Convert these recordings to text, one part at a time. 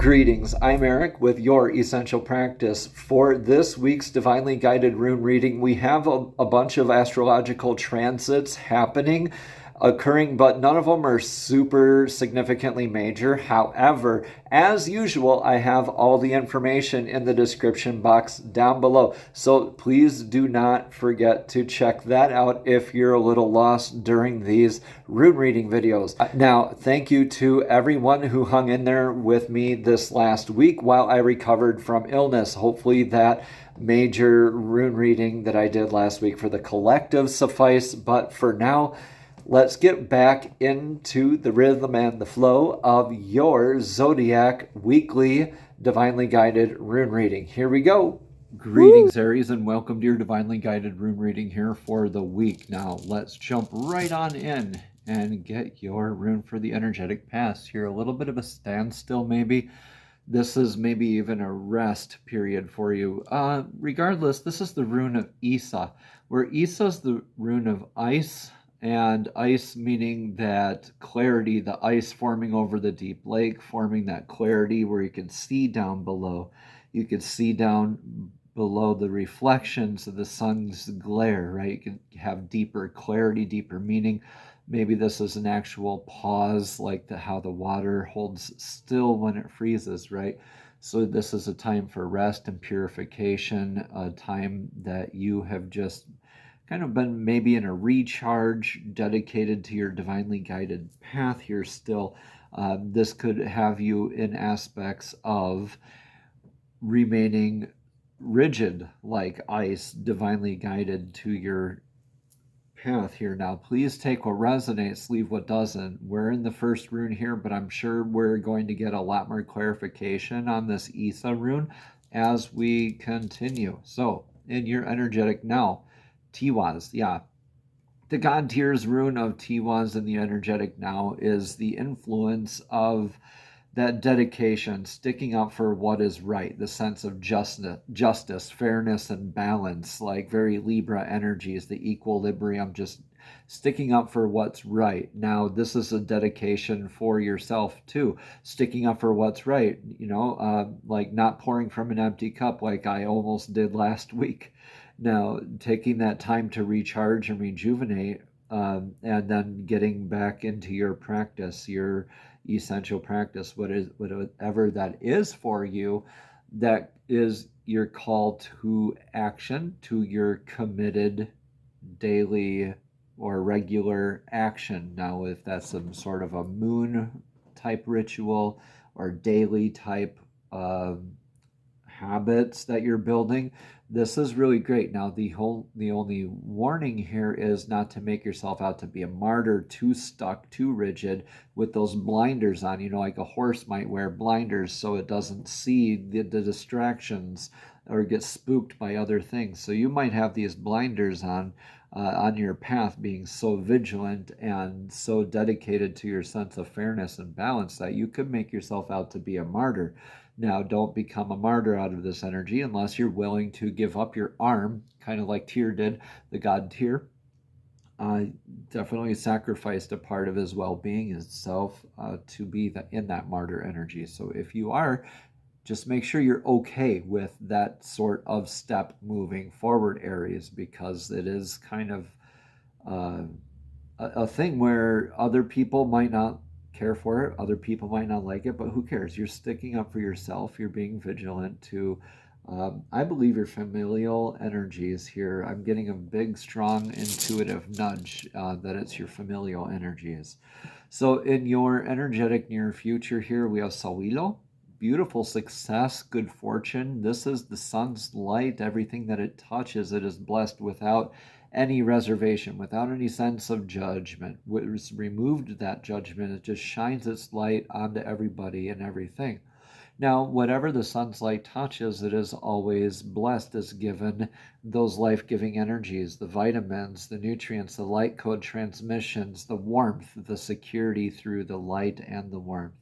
Greetings, I'm Eric with Your Essential Practice. For this week's Divinely Guided Rune reading, we have a bunch of astrological transits occurring, but none of them are super significantly major. However, as usual, I have all the information in the description box down below. So please do not forget to check that out if you're a little lost during these rune reading videos. Now, thank you to everyone who hung in there with me this last week while I recovered from illness. Hopefully that major rune reading that I did last week for the collective sufficed, but for now, let's get back into the rhythm and the flow of your zodiac weekly divinely guided rune reading. Here we go. Greetings, Aries, and welcome to your divinely guided rune reading here for the week. Now, let's jump right on in and get your rune for the energetic pass. Here, a little bit of a standstill maybe. This is maybe even a rest period for you. Regardless, this is the rune of Isa, where Isa is the rune of ice, and ice meaning that clarity, the ice forming over the deep lake, forming that clarity where you can see down below. You can see down below the reflections of the sun's glare, right? You can have deeper clarity, deeper meaning. Maybe this is an actual pause, like how the water holds still when it freezes, right? So this is a time for rest and purification, a time that you have just kind of been maybe in a recharge, dedicated to your divinely guided path here still. This could have you in aspects of remaining rigid like ice, divinely guided to your path here. Now, please take what resonates, leave what doesn't. We're in the first rune here, but I'm sure we're going to get a lot more clarification on this Isa rune as we continue. So, in your energetic now, Tiwaz, yeah. The God Tier's rune of Tiwaz in the energetic now is the influence of that dedication, sticking up for what is right, the sense of justice, fairness, and balance, like very Libra energies, the equilibrium, just sticking up for what's right. Now, this is a dedication for yourself too, sticking up for what's right, like not pouring from an empty cup like I almost did last week. Now, taking that time to recharge and rejuvenate, and then getting back into your practice, your essential practice, whatever that is for you, that is your call to action, to your committed daily or regular action. Now, if that's some sort of a moon type ritual or daily type habits that you're building, this is really great. Now, the only warning here is not to make yourself out to be a martyr, too stuck, too rigid, with those blinders on. Like a horse might wear blinders so it doesn't see the distractions or get spooked by other things. So you might have these blinders on your path, being so vigilant and so dedicated to your sense of fairness and balance that you could make yourself out to be a martyr. Now, don't become a martyr out of this energy unless you're willing to give up your arm, kind of like Tyr did, the god Tyr. Definitely sacrificed a part of his well-being, his self, to be in that martyr energy. So if you are, just make sure you're okay with that sort of step moving forward, Aries, because it is kind of a thing where other people might not care for it, other people might not like it, but who cares? You're sticking up for yourself, you're being vigilant to, I believe, your familial energies here. I'm getting a big, strong, intuitive nudge that it's your familial energies. So in your energetic near future here, we have Sawilo, beautiful success, good fortune. This is the sun's light. Everything that it touches, it is blessed without any reservation, without any sense of judgment. It's removed that judgment. It just shines its light onto everybody and everything. Now, whatever the sun's light touches, it is always blessed, is given those life-giving energies, the vitamins, the nutrients, the light code transmissions, the warmth, the security through the light and the warmth.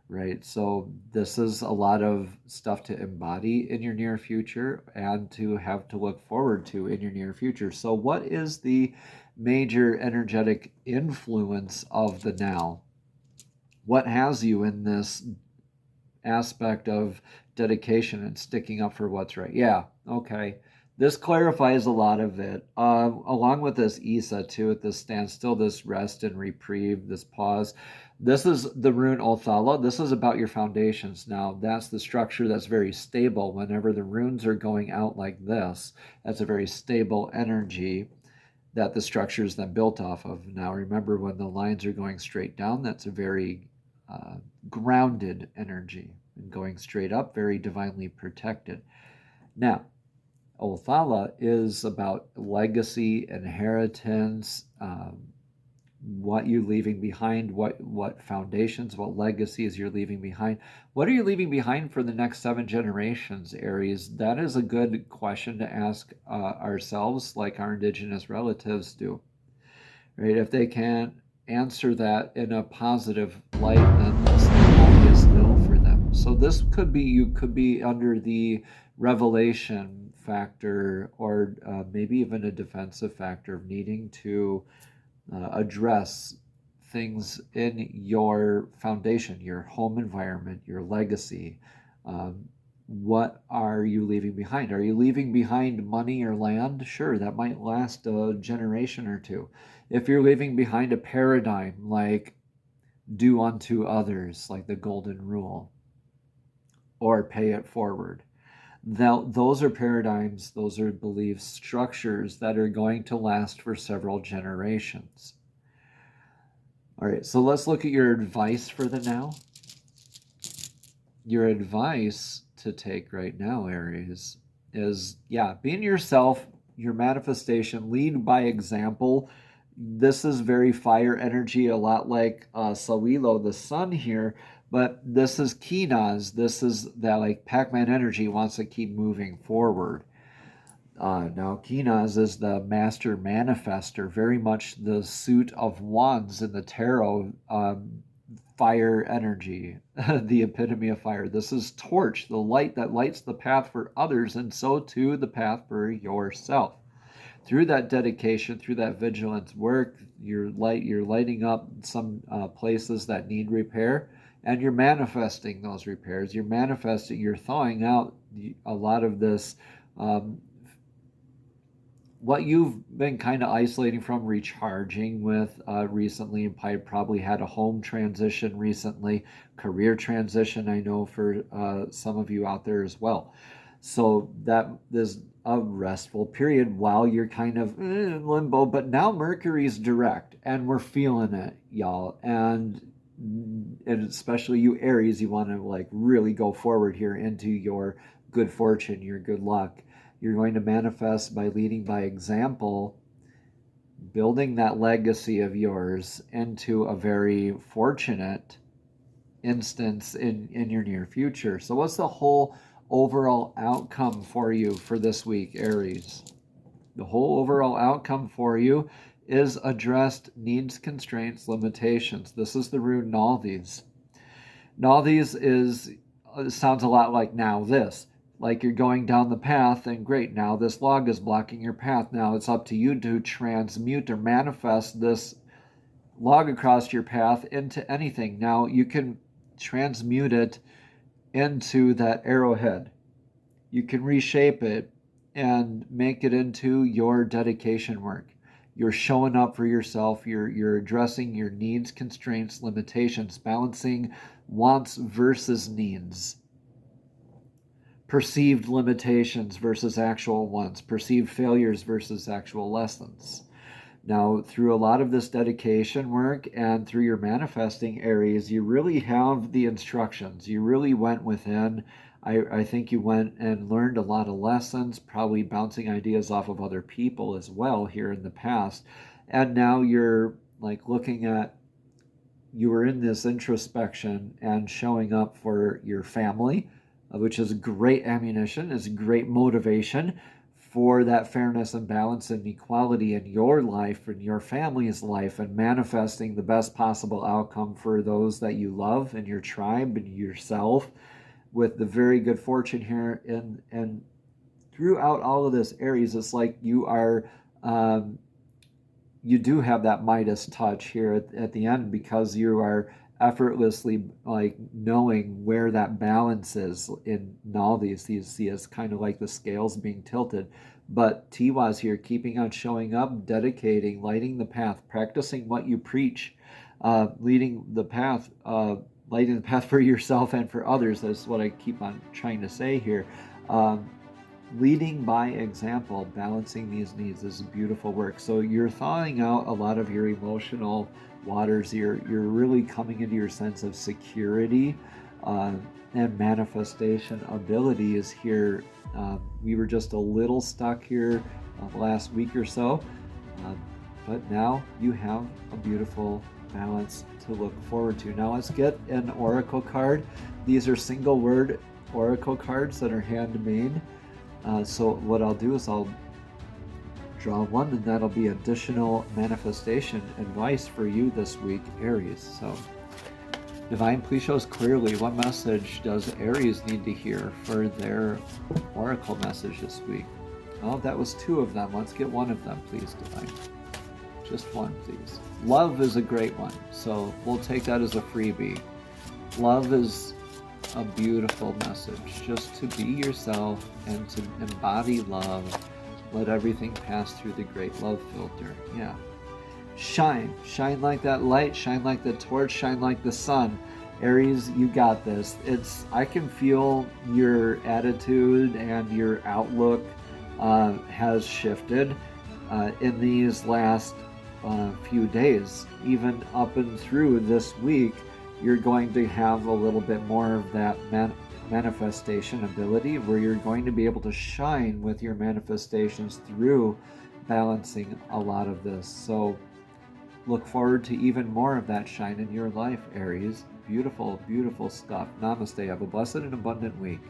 Right, so this is a lot of stuff to embody in your near future and to have to look forward to in your near future. So what is the major energetic influence of the now? What has you in this aspect of dedication and sticking up for what's right. Yeah, okay. This clarifies a lot of it. Along with this Isa too, at this standstill, this rest and reprieve, this pause. This is the rune Othala. This is about your foundations. Now, that's the structure that's very stable. Whenever the runes are going out like this, that's a very stable energy that the structure is then built off of. Now, remember, when the lines are going straight down, that's a very grounded energy. And going straight up, very divinely protected. Now, Othala is about legacy, inheritance, what you're leaving behind, what foundations, what legacies you're leaving behind. What are you leaving behind for the next 7 generations, Aries? That is a good question to ask ourselves, like our indigenous relatives do. Right? If they can't answer that in a positive light, then it's the obvious no for them. So this could be, you could be under the revelation factor, or maybe even a defensive factor of needing to address things in your foundation, your home environment, your legacy. What are you leaving behind? Are you leaving behind money or land? Sure, that might last a generation or two. If you're leaving behind a paradigm like do unto others, like the golden rule, or pay it forward, those are paradigms, those are belief structures that are going to last for several generations. All right, so let's look at your advice for the now. Your advice to take right now, Aries, is, being yourself, your manifestation, lead by example. This is very fire energy, a lot like Sawilo, the sun here, but this is Kinaz. This is that like Pac-Man energy wants to keep moving forward. Now, Kinaz is the master manifester, very much the suit of wands in the tarot, fire energy, the epitome of fire. This is torch, the light that lights the path for others, and so too the path for yourself. Through that dedication, through that vigilance work, you're lighting up some places that need repair, and you're manifesting those repairs. You're manifesting, you're thawing out a lot of this, what you've been kind of isolating from, recharging with recently. And probably had a home transition recently, career transition, I know, for some of you out there as well. So that is a restful period while you're kind of in limbo. But now Mercury's direct, and we're feeling it, y'all. And especially you Aries, you want to like really go forward here into your good fortune, your good luck. You're going to manifest by leading by example, building that legacy of yours into a very fortunate instance in your near future. So what's the whole overall outcome for you for this week, Aries? The whole overall outcome for you is addressed needs, constraints, limitations. This is the rune Nalthis. Nalthis sounds a lot like now this. Like you're going down the path, and great, now this log is blocking your path. Now it's up to you to transmute or manifest this log across your path into anything. Now you can transmute it into that arrowhead. You can reshape it and make it into your dedication work. You're showing up for yourself. You're addressing your needs, constraints, limitations, balancing wants versus needs. Perceived limitations versus actual ones, perceived failures versus actual lessons. Now, through a lot of this dedication work and through your manifesting, Aries, you really have the instructions. You really went within. I think you went and learned a lot of lessons, probably bouncing ideas off of other people as well here in the past. And now you're like looking at, you were in this introspection and showing up for your family, which is great ammunition, is great motivation for that fairness and balance and equality in your life and your family's life, and manifesting the best possible outcome for those that you love and your tribe and yourself, with the very good fortune here. And throughout all of this, Aries, it's like you are, you do have that Midas touch here at the end, because you are effortlessly like knowing where that balance is in all these. You see it's kind of like the scales being tilted. But Tiwa's here, keeping on showing up, dedicating, lighting the path, practicing what you preach, leading the path, lighting the path for yourself and for others. That's what I keep on trying to say here. Leading by example, balancing these needs is beautiful work. So you're thawing out a lot of your emotional waters. You're really coming into your sense of security, and manifestation ability is here. We were just a little stuck here the last week or so, but now you have a beautiful balance to look forward to. Now let's get an oracle card. These are single word oracle cards that are handmade. So what I'll do is I'll draw one, and that'll be additional manifestation advice for you this week, Aries. So Divine, please show us clearly, what message does Aries need to hear for their oracle message this week? Oh, that was 2 of them. Let's get 1 of them, please, Divine. Just 1, please. Love is a great one, so we'll take that as a freebie. Love is a beautiful message, just to be yourself and to embody love. Let everything pass through the great love filter. Yeah. Shine like that light, shine like the torch, shine like the sun. Aries, you got this. I can feel your attitude and your outlook has shifted in these last few days. Even up and through this week, you're going to have a little bit more of that manifestation ability, where you're going to be able to shine with your manifestations through balancing a lot of this. So look forward to even more of that shine in your life, Aries. Beautiful, beautiful stuff. Namaste. Have a blessed and abundant week.